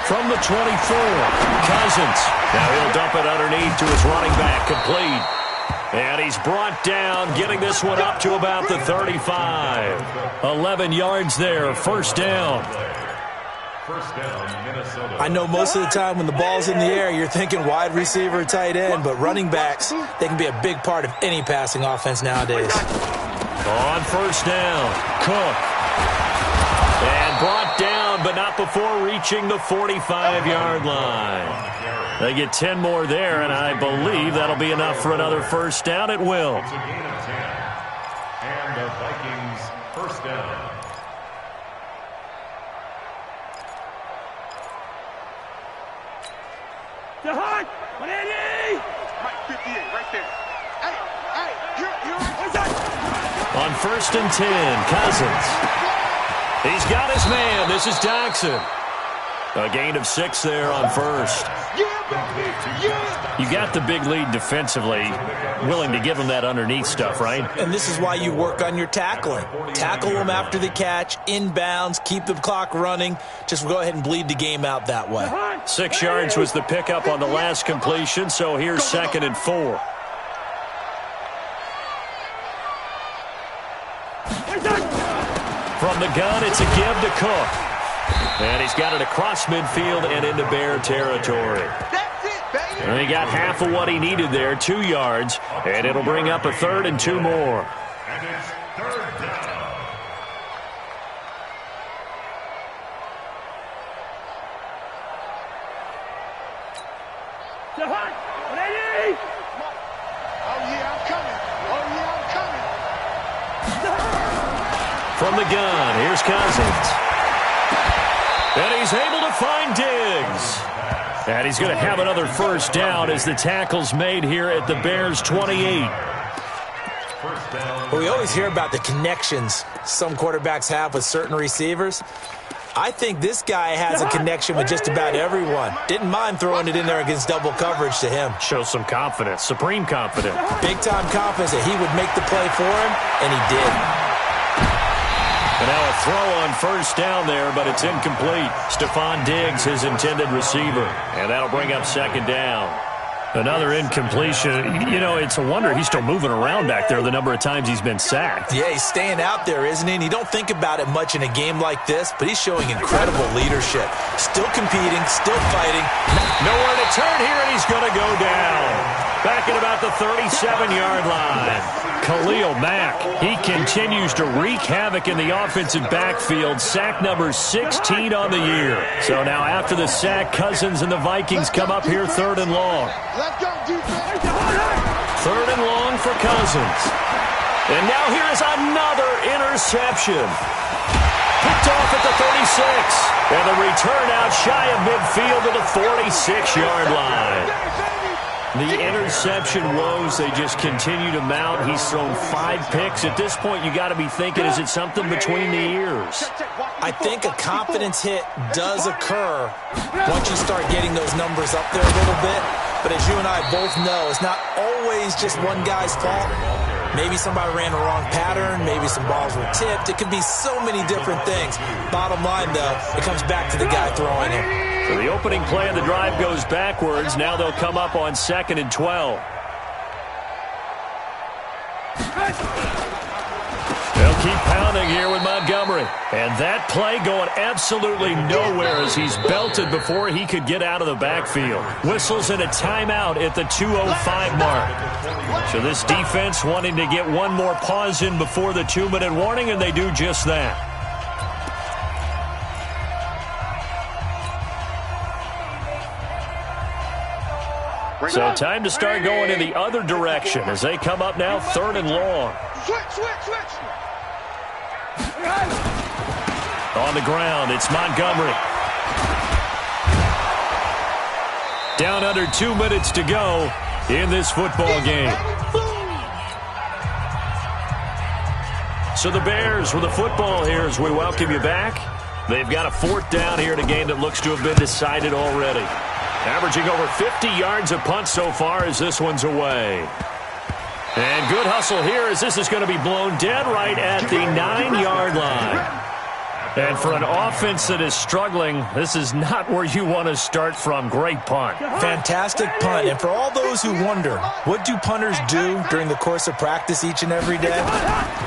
[SPEAKER 3] From the 24, Cousins. Now he'll dump it underneath to his running back, complete. And he's brought down, getting this one up to about the 35. 11 yards there, 1st down.
[SPEAKER 4] First down, Minnesota.
[SPEAKER 5] I know most of the time when the ball's in the air, you're thinking wide receiver, tight end, but running backs, they can be a big part of any passing offense nowadays.
[SPEAKER 3] On 1st down, Cook. And brought down, but not before reaching the 45-yard line. They get 10 more there, and I believe that'll be enough for another 1st down. It will.
[SPEAKER 4] It's a gain of 10. And the Vikings 1st down.
[SPEAKER 6] Mike 58, right there. Hey,
[SPEAKER 3] On 1st and 10, Cousins. He's got his man. This is Jackson. A gain of 6 there on 1st. You got the big lead defensively, willing to give him that underneath stuff, right?
[SPEAKER 5] And this is why you work on your tackling. Tackle them after the catch, inbounds, keep the clock running. Just go ahead and bleed the game out that way.
[SPEAKER 3] 6 yards was the pickup on the last completion, so here's 2nd and 4. From the gun, it's a give to Cook. And he's got it across midfield and into Bear territory. And he got half of what he needed there, 2 yards, and it'll bring up a 3rd and 2 more.
[SPEAKER 4] And it's 3rd down.
[SPEAKER 3] From the gun, here's Cousins. And he's able to find Diggs. And he's going to have another 1st down as the tackle's made here at the Bears' 28.
[SPEAKER 5] Well, we always hear about the connections some quarterbacks have with certain receivers. I think this guy has a connection with just about everyone. Didn't mind throwing it in there against double coverage to him.
[SPEAKER 3] Shows some confidence, supreme confidence.
[SPEAKER 5] Big-time confidence that he would make the play for him, and he did.
[SPEAKER 3] And now a throw on 1st down there, but it's incomplete. Stephon Diggs, his intended receiver. And that'll bring up 2nd down. Another incompletion. You know, it's a wonder he's still moving around back there the number of times he's been sacked.
[SPEAKER 5] Yeah, he's staying out there, isn't he? And you don't think about it much in a game like this, but he's showing incredible leadership. Still competing, still fighting.
[SPEAKER 3] Nowhere to turn here, and he's going to go down. Back at about the 37-yard line. Khalil Mack, he continues to wreak havoc in the offensive backfield. Sack number 16 on the year. So now after the sack, Cousins and the Vikings come up here 3rd and long. 3rd and long for Cousins. And now here is another interception. Picked off at the 36. And the return out shy of midfield to the 46-yard line. The interception woes, they just continue to mount. He's thrown 5 picks. At this point, you got to be thinking, is it something between the ears?
[SPEAKER 5] I think a confidence hit does occur once you start getting those numbers up there a little bit. But as you and I both know, it's not always just one guy's fault. Maybe somebody ran the wrong pattern. Maybe some balls were tipped. It could be so many different things. Bottom line, though, it comes back to the guy throwing it.
[SPEAKER 3] So the opening play of the drive goes backwards. Now they'll come up on 2nd and 12. They'll keep pounding here with Montgomery. And that play going absolutely nowhere as he's belted before he could get out of the backfield. Whistles and a timeout at the 2:05 mark. So this defense wanting to get one more pause in before the 2-minute warning, and they do just that. So time to start going in the other direction as they come up now 3rd and long.
[SPEAKER 6] Switch.
[SPEAKER 3] On the ground, it's Montgomery. Down under 2 minutes to go in this football game. So the Bears with the football here as we welcome you back. They've got a 4th down here in a game that looks to have been decided already. Averaging over 50 yards a punt so far as this one's away. And good hustle here as this is going to be blown dead right at the 9-yard line. And for an offense that is struggling, this is not where you want to start from. Great punt.
[SPEAKER 5] Fantastic punt. And for all those who wonder, what do punters do during the course of practice each and every day?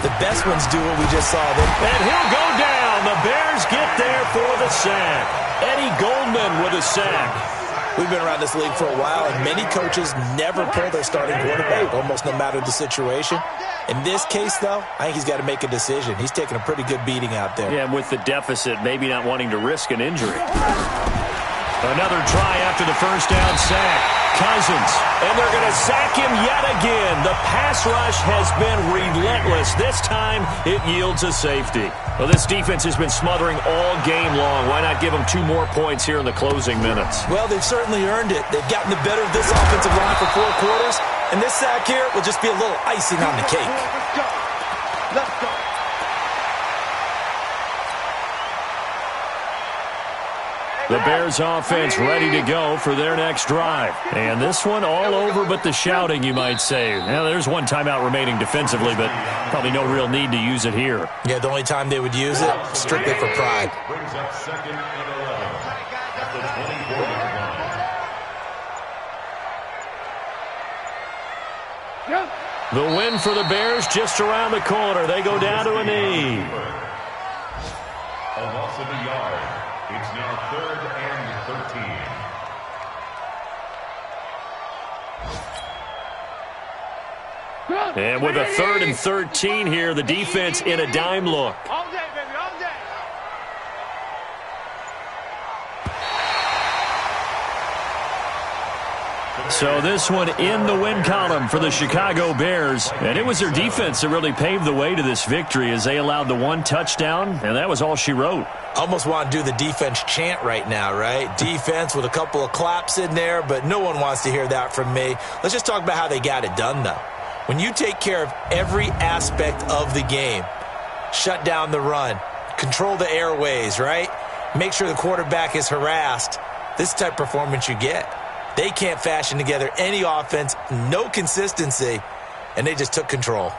[SPEAKER 5] The best ones do what we just saw.
[SPEAKER 3] And he'll go down. The Bears get there for the sack. Eddie Goldman with a sack.
[SPEAKER 5] We've been around this league for a while, and many coaches never pull their starting quarterback, almost no matter the situation. In this case, though, I think he's got to make a decision. He's taking a pretty good beating out there.
[SPEAKER 3] Yeah, and with the deficit, maybe not wanting to risk an injury. Another try after the first down sack. Cousins, and they're going to sack him yet again. The pass rush has been relentless. This time, it yields a safety. Well, this defense has been smothering all game long. Why not give them 2 more points here in the closing minutes?
[SPEAKER 5] Well, they've certainly earned it. They've gotten the better of this offensive line for 4 quarters, and this sack here will just be a little icing on the cake.
[SPEAKER 6] Let's go.
[SPEAKER 3] The Bears offense ready to go for their next drive. And this one all over but the shouting, you might say. Now, there's one timeout remaining defensively, but probably no real need to use it here.
[SPEAKER 5] Yeah, the only time they would use it, strictly for pride.
[SPEAKER 4] Brings up 2nd and 11 at the 24-yard line.
[SPEAKER 3] The win for the Bears just around the corner. They go down to a knee.
[SPEAKER 4] A loss of a yard. It's now 3rd and 13.
[SPEAKER 3] And with a 3rd and 13 here, the defense in a dime look.
[SPEAKER 6] All day, baby, all day.
[SPEAKER 3] So this one in the win column for the Chicago Bears. And it was their defense that really paved the way to this victory as they allowed the 1 touchdown, and that was all she wrote.
[SPEAKER 5] Almost want to do the defense chant right now, right? Defense with a couple of claps in there, but no one wants to hear that from me. Let's just talk about how they got it done, though. When you take care of every aspect of the game, shut down the run, control the airways, right? Make sure the quarterback is harassed. This is the type of performance you get. They can't fashion together any offense, no consistency, and they just took control.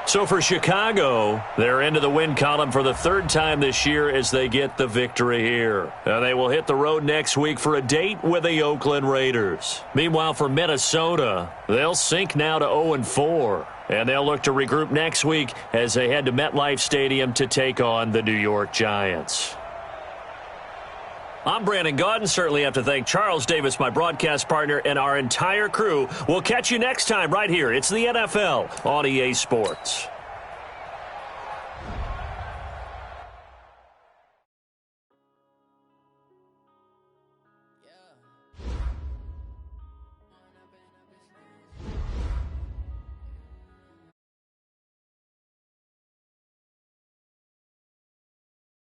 [SPEAKER 3] So for Chicago, they're into the win column for the 3rd time this year as they get the victory here. Now they will hit the road next week for a date with the Oakland Raiders. Meanwhile, for Minnesota, they'll sink now to 0-4. And they'll look to regroup next week as they head to MetLife Stadium to take on the New York Giants. I'm Brandon Gaudin. Certainly have to thank Charles Davis, my broadcast partner, and our entire crew. We'll catch you next time right here. It's the NFL on EA Sports.